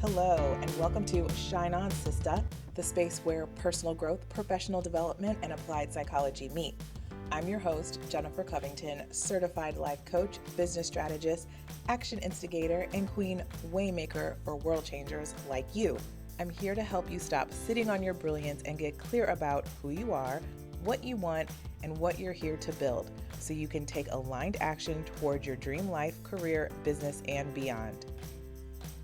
Hello, and welcome to Shine On, Sista, the space where personal growth, professional development, and applied psychology meet. I'm your host, Jennifer Covington, certified life coach, business strategist, action instigator, and queen waymaker for world changers like you. I'm here to help you stop sitting on your brilliance and get clear about who you are, what you want, and what you're here to build, so you can take aligned action toward your dream life, career, business, and beyond.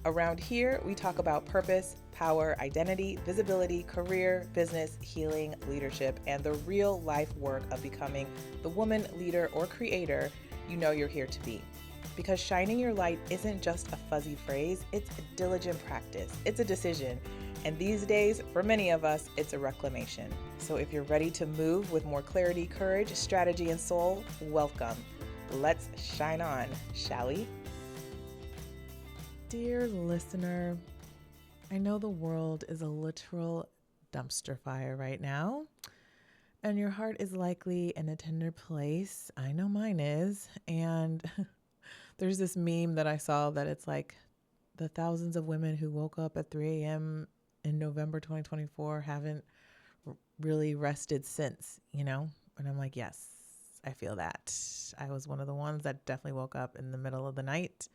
Around here, we talk about purpose, power, identity, visibility, career, business, healing, leadership, and the real life work of becoming the woman, leader, or creator you know you're here to be. Because shining your light isn't just a fuzzy phrase, it's a diligent practice. It's a decision. And these days, for many of us, it's a reclamation. So if you're ready to move with more clarity, courage, strategy, and soul, welcome. Let's shine on, shall we? Dear listener, I know the world is a literal dumpster fire right now, and your heart is likely in a tender place. I know mine is. And there's this meme that I saw that it's like the thousands of women who woke up at 3 a.m. in November 2024 haven't really rested since, And I'm like, yes, I feel that. I was one of the ones that definitely woke up in the middle of the night.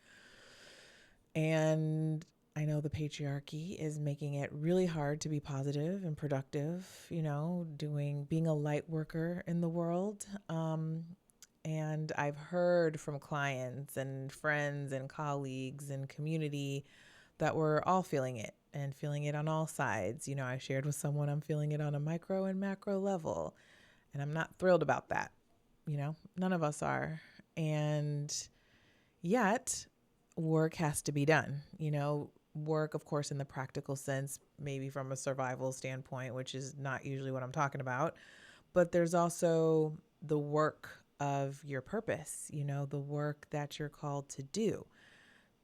And I know the patriarchy is making it really hard to be positive and productive, being a light worker in the world. And I've heard from clients and friends and colleagues and community that we're all feeling it and feeling it on all sides. I shared with someone I'm feeling it on a micro and macro level, and I'm not thrilled about that. None of us are. And yet work has to be done, work, of course, in the practical sense, maybe from a survival standpoint, which is not usually what I'm talking about. But there's also the work of your purpose, the work that you're called to do.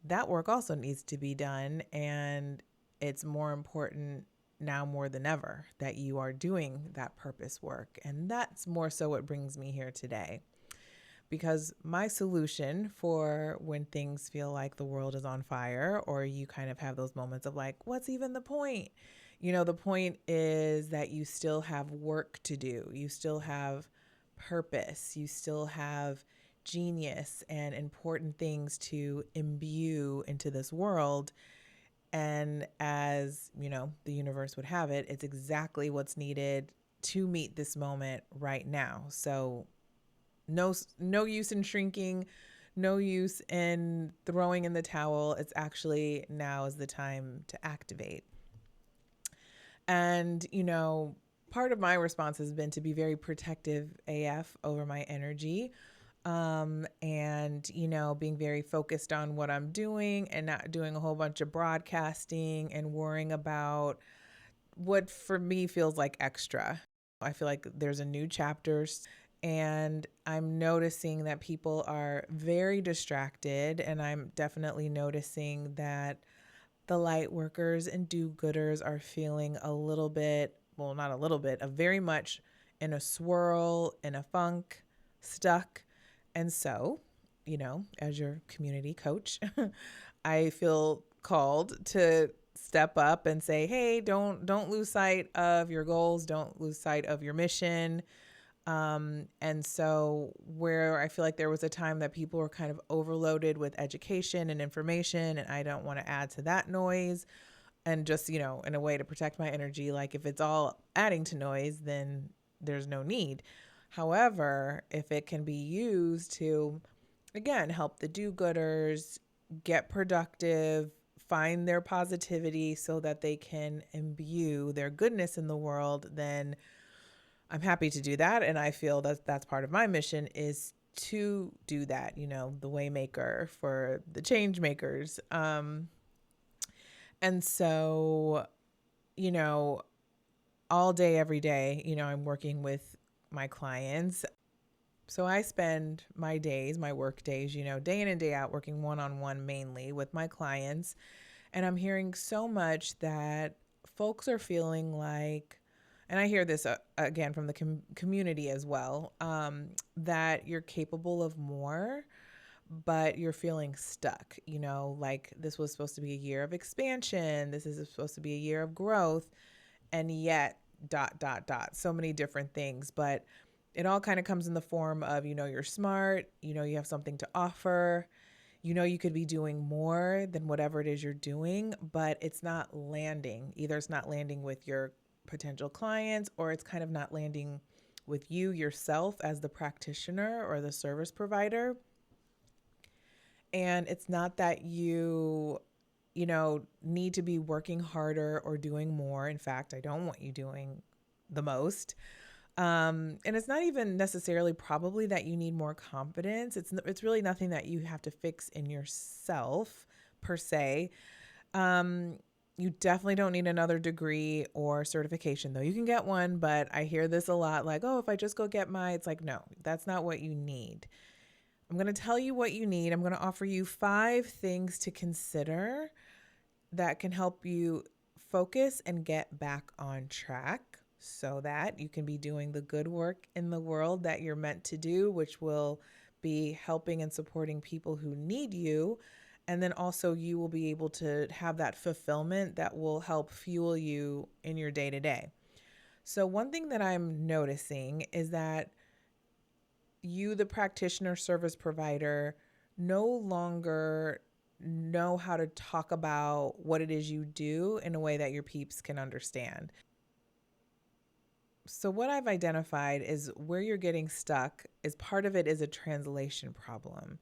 That work also needs to be done. And it's more important now more than ever that you are doing that purpose work. And that's more so what brings me here today. Because my solution for when things feel like the world is on fire, or you kind of have those moments of like, what's even the point? The point is that you still have work to do. You still have purpose. You still have genius and important things to imbue into this world. And as, the universe would have it, it's exactly what's needed to meet this moment right now. So no use in shrinking, no use in throwing in the towel. It's actually now is the time to activate. And, part of my response has been to be very protective AF over my energy. And, being very focused on what I'm doing and not doing a whole bunch of broadcasting and worrying about what for me feels like extra. I feel like there's a new chapter. And I'm noticing that people are very distracted, and I'm definitely noticing that the light workers and do-gooders are feeling a little bit, well, not a little bit, very much in a swirl, in a funk, stuck. And so, as your community coach, I feel called to step up and say, hey, don't lose sight of your goals, don't lose sight of your mission. And so where I feel like there was a time that people were kind of overloaded with education and information, and I don't want to add to that noise, and just, in a way to protect my energy, like if it's all adding to noise, then there's no need. However, if it can be used to, again, help the do-gooders get productive, find their positivity so that they can imbue their goodness in the world, then I'm happy to do that. And I feel that that's part of my mission is to do that, the waymaker for the change makers. And so, all day, every day, I'm working with my clients. So I spend my days, my work days, day in and day out, working one-on-one mainly with my clients. And I'm hearing so much that folks are feeling like, and I hear this again from the community as well, that you're capable of more, but you're feeling stuck, like this was supposed to be a year of expansion. This is supposed to be a year of growth. And yet, dot, dot, dot, so many different things. But it all kind of comes in the form of, you're smart, you have something to offer, you could be doing more than whatever it is you're doing, but it's not landing. Either it's not landing with your potential clients, or it's kind of not landing with you yourself as the practitioner or the service provider. And it's not that you need to be working harder or doing more. In fact, I don't want you doing the most. And it's not even necessarily probably that you need more confidence. It's really nothing that you have to fix in yourself per se. You definitely don't need another degree or certification, though. You can get one, but I hear this a lot, like, oh, if I just go get it's like, no, that's not what you need. I'm going to tell you what you need. I'm going to offer you 5 things to consider that can help you focus and get back on track so that you can be doing the good work in the world that you're meant to do, which will be helping and supporting people who need you. And then also you will be able to have that fulfillment that will help fuel you in your day to day. So one thing that I'm noticing is that you, the practitioner service provider, no longer know how to talk about what it is you do in a way that your peeps can understand. So what I've identified is where you're getting stuck is part of it is a translation problem.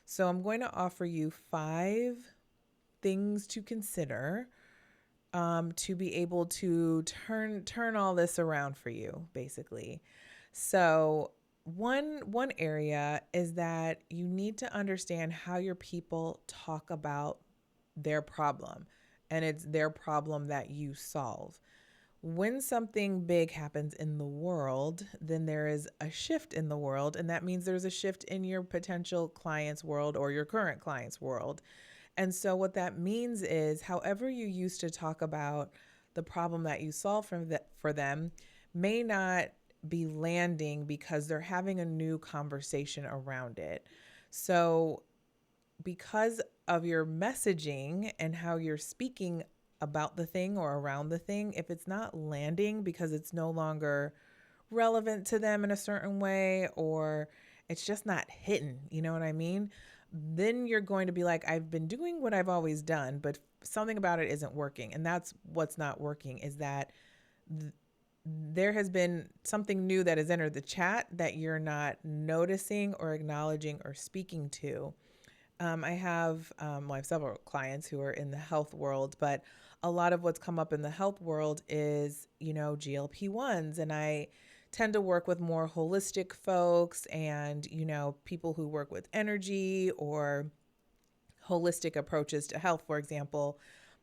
So I'm going to offer you 5 things to consider to be able to turn all this around for you, basically. So one area is that you need to understand how your people talk about their problem, and it's their problem that you solve. When something big happens in the world, then there is a shift in the world, and that means there's a shift in your potential client's world or your current client's world. And so what that means is however you used to talk about the problem that you solve for them may not be landing because they're having a new conversation around it. So because of your messaging and how you're speaking about the thing or around the thing, if it's not landing because it's no longer relevant to them in a certain way, or it's just not hitting, you know what I mean? Then you're going to be like, I've been doing what I've always done, but something about it isn't working. And that's what's not working, is that there has been something new that has entered the chat that you're not noticing or acknowledging or speaking to. I have several clients who are in the health world, but a lot of what's come up in the health world is, GLP-1s. And I tend to work with more holistic folks and, people who work with energy or holistic approaches to health, for example.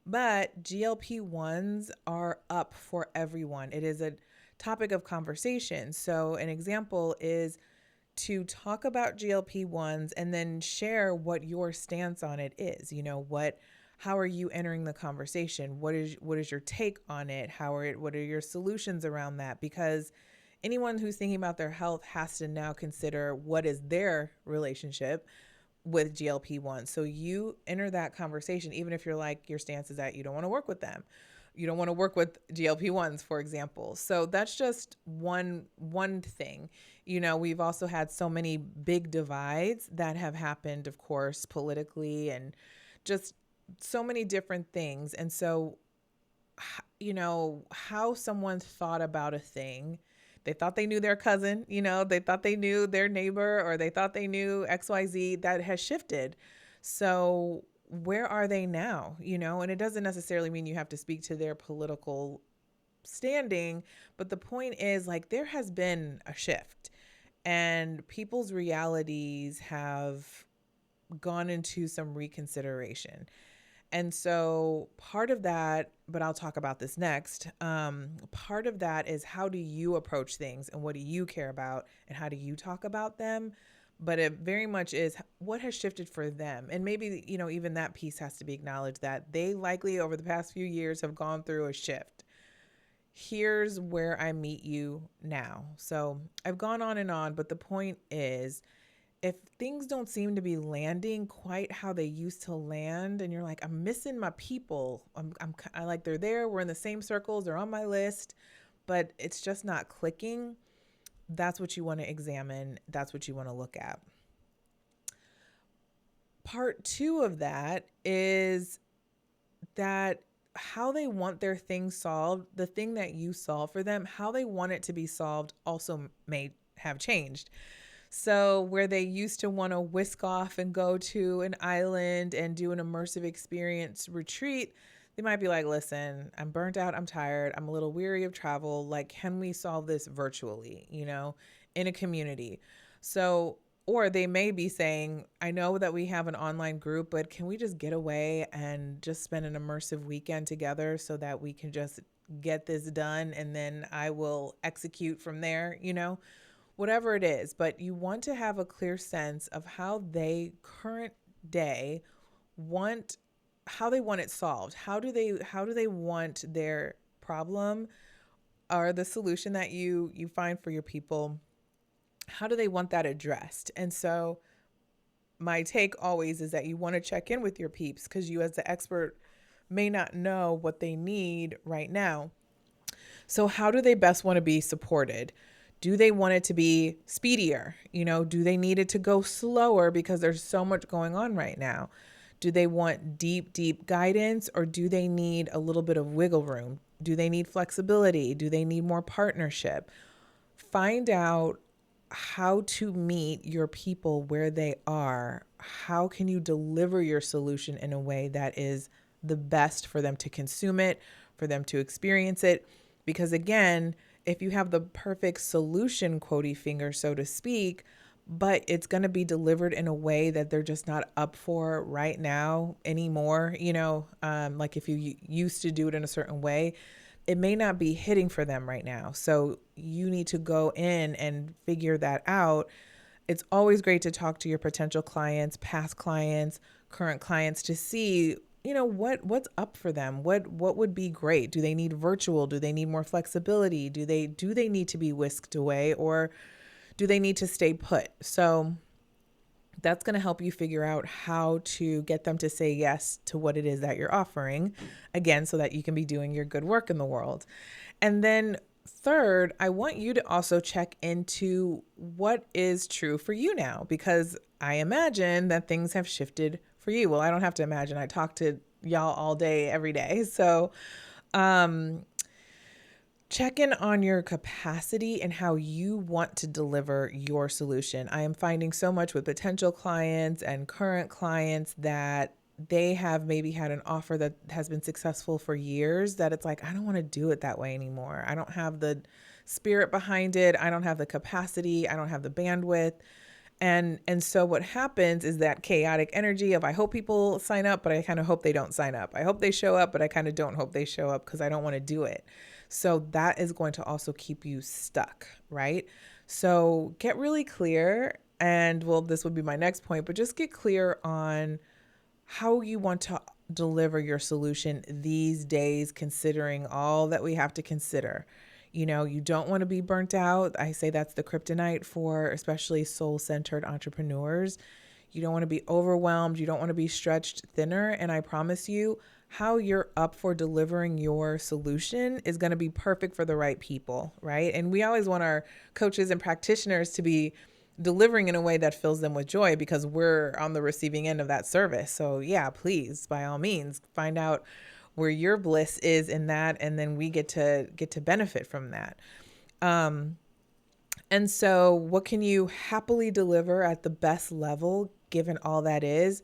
But GLP-1s are up for everyone. It is a topic of conversation. So an example is to talk about GLP-1s and then share what your stance on it is. How are you entering the conversation? What is your take on it? What are your solutions around that? Because anyone who's thinking about their health has to now consider what is their relationship with GLP-1. So you enter that conversation, even if you're like, your stance is that you don't want to work with them. You don't want to work with GLP-1s, for example. So that's just one thing. We've also had so many big divides that have happened, of course, politically, and just so many different things. And so, how someone thought about a thing, they thought they knew their cousin, they thought they knew their neighbor, or they thought they knew XYZ, that has shifted. So where are they now? And it doesn't necessarily mean you have to speak to their political standing, but the point is, like, there has been a shift and people's realities have gone into some reconsideration. And so part of that, but I'll talk about this next, part of that is how do you approach things and what do you care about and how do you talk about them? But it very much is what has shifted for them. And maybe, even that piece has to be acknowledged, that they likely over the past few years have gone through a shift. Here's where I meet you now. So I've gone on and on, but the point is if things don't seem to be landing quite how they used to land, and you're like, I'm missing my people, I like, they're there, we're in the same circles, they're on my list, but it's just not clicking, that's what you want to examine. That's what you want to look at. Part two of that is that how they want their thing solved, the thing that you solve for them, how they want it to be solved also may have changed. So, where they used to want to whisk off and go to an island and do an immersive experience retreat, they might be like, listen, I'm burnt out, I'm tired, I'm a little weary of travel. Like, can we solve this virtually, in a community? So, or they may be saying, I know that we have an online group, but can we just get away and just spend an immersive weekend together so that we can just get this done, and then I will execute from there, whatever it is. But you want to have a clear sense of how they current day want, how they want it solved. How do they want their problem or the solution that you find for your people, how do they want that addressed? And so my take always is that you want to check in with your peeps, because you as the expert may not know what they need right now. So how do they best want to be supported? Do they want it to be speedier? Do they need it to go slower because there's so much going on right now? Do they want deep, deep guidance, or do they need a little bit of wiggle room? Do they need flexibility? Do they need more partnership? Find out how to meet your people where they are. How can you deliver your solution in a way that is the best for them to consume it, for them to experience it? Because again, if you have the perfect solution, quotey finger, so to speak, but it's going to be delivered in a way that they're just not up for right now anymore, like if you used to do it in a certain way, it may not be hitting for them right now. So you need to go in and figure that out. It's always great to talk to your potential clients, past clients, current clients, to see, what's up for them. What would be great? Do they need virtual? Do they need more flexibility? Do they need to be whisked away, or do they need to stay put? So that's going to help you figure out how to get them to say yes to what it is that you're offering, again, so that you can be doing your good work in the world. And then third, I want you to also check into what is true for you now, because I imagine that things have shifted for you. Well, I don't have to imagine. I talk to y'all all day, every day. So, check in on your capacity and how you want to deliver your solution. I am finding so much with potential clients and current clients that they have maybe had an offer that has been successful for years, that it's like, I don't want to do it that way anymore. I don't have the spirit behind it. I don't have the capacity. I don't have the bandwidth. And so what happens is that chaotic energy of, I hope people sign up, but I kind of hope they don't sign up. I hope they show up, but I kind of don't hope they show up because I don't want to do it. So that is going to also keep you stuck, right? So get really clear. And well, this would be my next point, but just get clear on how you want to deliver your solution these days, considering all that we have to consider. You don't want to be burnt out. I say that's the kryptonite for especially soul-centered entrepreneurs. You don't want to be overwhelmed. You don't want to be stretched thinner. And I promise you, how you're up for delivering your solution is going to be perfect for the right people, right? And we always want our coaches and practitioners to be delivering in a way that fills them with joy, because we're on the receiving end of that service. So yeah, please, by all means, find out where your bliss is in that, and then we get to benefit from that. And so what can you happily deliver at the best level, given all that is?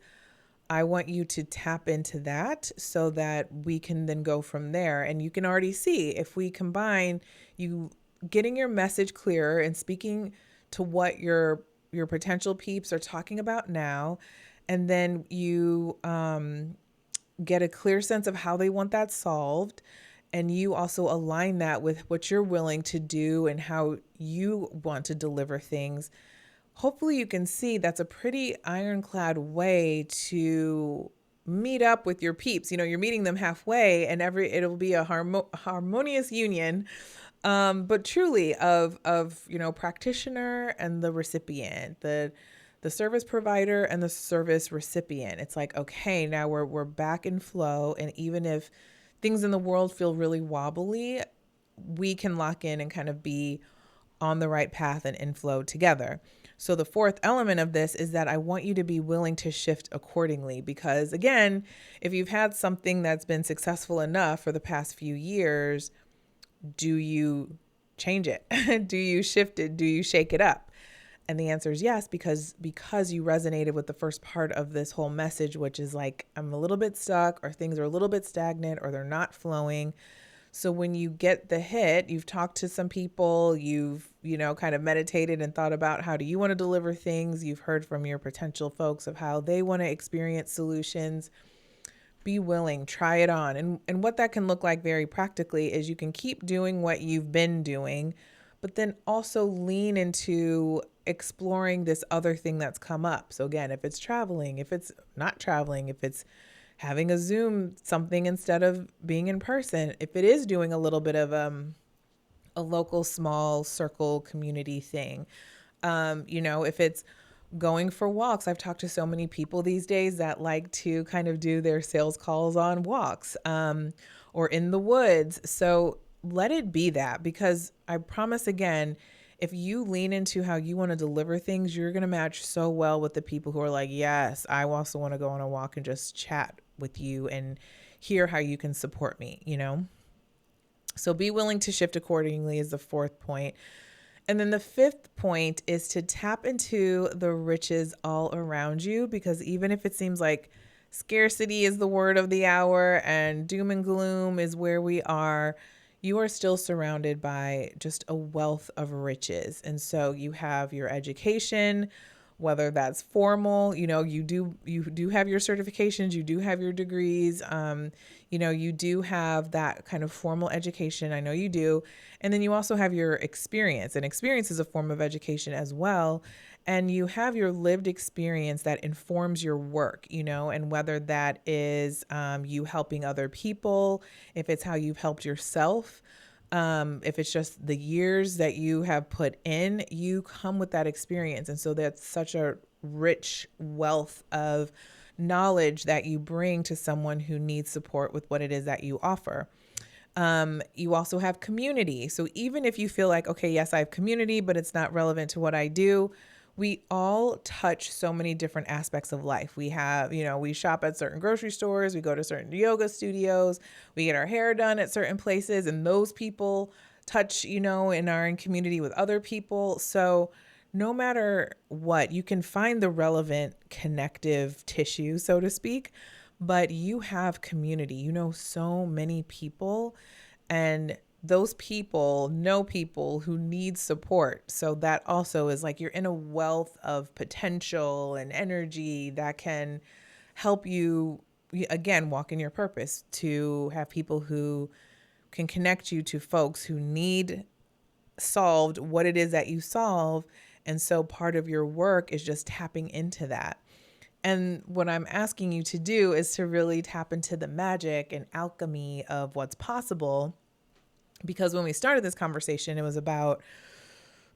I want you to tap into that so that we can then go from there. And you can already see, if we combine you getting your message clearer and speaking to what your potential peeps are talking about now, and then you get a clear sense of how they want that solved, and you also align that with what you're willing to do and how you want to deliver things. Hopefully you can see that's a pretty ironclad way to meet up with your peeps. You're meeting them halfway, and it'll be a harmonious union, but truly of practitioner and the recipient, the the service provider and the service recipient. It's like, okay, now we're back in flow. And even if things in the world feel really wobbly, we can lock in and kind of be on the right path and in flow together. So the fourth element of this is that I want you to be willing to shift accordingly, because again, if you've had something that's been successful enough for the past few years, do you change it? Do you shift it? Do you shake it up? And the answer is yes, because you resonated with the first part of this whole message, which is like, I'm a little bit stuck, or things are a little bit stagnant, or they're not flowing. So when you get the hit, you've talked to some people, you've, kind of meditated and thought about how do you want to deliver things. You've heard from your potential folks of how they want to experience solutions. Be willing, try it on. And what that can look like very practically is you can keep doing what you've been doing, but then also lean into exploring this other thing that's come up. So again, if it's traveling, if it's not traveling, if it's having a Zoom something instead of being in person, if it is doing a little bit of a local small circle community thing, if it's going for walks. I've talked to so many people these days that like to kind of do their sales calls on walks or in the woods. So let it be that, because I promise again, if you lean into how you want to deliver things, you're going to match so well with the people who are like, yes, I also want to go on a walk and just chat with you and hear how you can support me, So be willing to shift accordingly is the fourth point. And then the fifth point is to tap into the riches all around you, because even if it seems like scarcity is the word of the hour and doom and gloom is where we are, you are still surrounded by just a wealth of riches. And so you have your education, whether that's formal, you do have your certifications, you do have your degrees, you do have that kind of formal education. I know you do. And then you also have your experience, and experience is a form of education as well. And you have your lived experience that informs your work, and whether that is you helping other people, if it's how you've helped yourself, if it's just the years that you have put in, you come with that experience. And so that's such a rich wealth of knowledge that you bring to someone who needs support with what it is that you offer. You also have community. So even if you feel like, okay, yes, I have community, but it's not relevant to what I do, we all touch so many different aspects of life. We have, we shop at certain grocery stores, we go to certain yoga studios, we get our hair done at certain places, and those people touch, and are in community with other people. So no matter what, you can find the relevant connective tissue, so to speak, but you have community. You know so many people, and those people know people who need support. So that also is like you're in a wealth of potential and energy that can help you, again, walk in your purpose, to have people who can connect you to folks who need solved what it is that you solve. And so part of your work is just tapping into that. And what I'm asking you to do is to really tap into the magic and alchemy of what's possible. Because when we started this conversation, it was about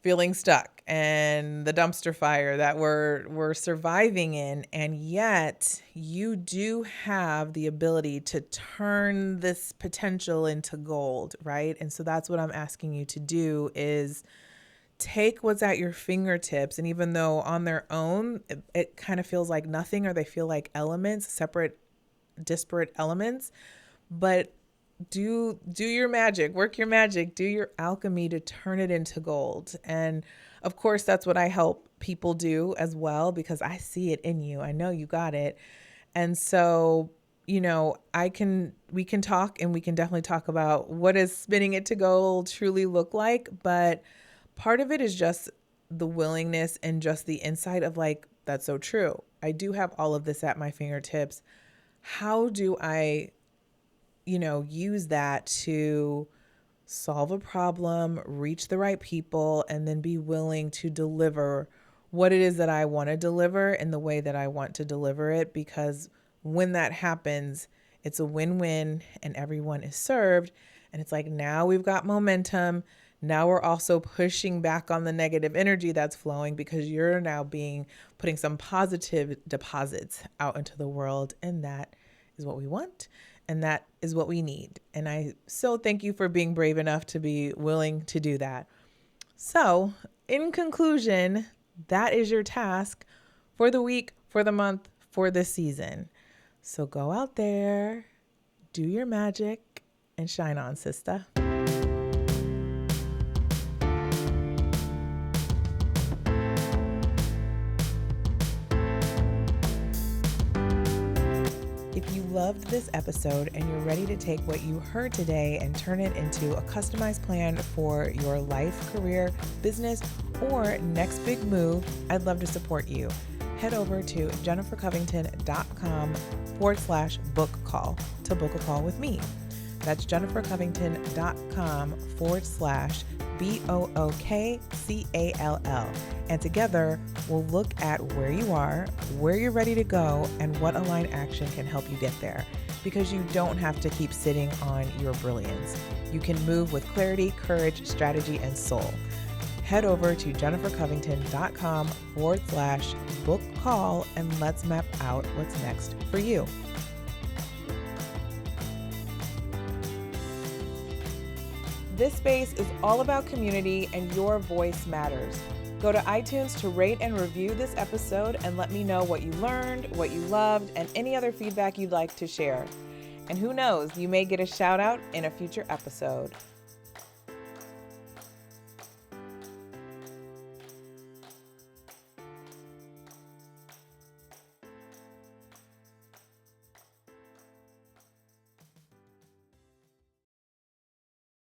feeling stuck and the dumpster fire that we're surviving in. And yet you do have the ability to turn this potential into gold, right? And so that's what I'm asking you to do, is take what's at your fingertips. And even though on their own, it kind of feels like nothing, or they feel like elements, separate, disparate elements, but do your magic, work your magic, do your alchemy to turn it into gold. And of course, that's what I help people do as well, because I see it in you. I know you got it. And so, we can talk, and we can definitely talk about what does spinning it to gold truly look like. But part of it is just the willingness and just the insight of like, that's so true. I do have all of this at my fingertips. How do I use that to solve a problem, reach the right people, and then be willing to deliver what it is that I want to deliver in the way that I want to deliver it. Because when that happens, it's a win-win and everyone is served. And it's like, now we've got momentum. Now we're also pushing back on the negative energy that's flowing because you're now putting some positive deposits out into the world. And that is what we want. And that is what we need. And I so thank you for being brave enough to be willing to do that. So in conclusion, that is your task for the week, for the month, for this season. So go out there, do your magic, and shine on, Sista. If you loved this episode and you're ready to take what you heard today and turn it into a customized plan for your life, career, business, or next big move, I'd love to support you. Head over to jennifercovington.com/book call to book a call with me. That's jennifercovington.com/BOOKCALL. And together we'll look at where you are, where you're ready to go, and what aligned action can help you get there. Because you don't have to keep sitting on your brilliance. You can move with clarity, courage, strategy, and soul. Head over to jennifercovington.com/book call and let's map out what's next for you. This space is all about community and your voice matters. Go to iTunes to rate and review this episode and let me know what you learned, what you loved, and any other feedback you'd like to share. And who knows, you may get a shout out in a future episode.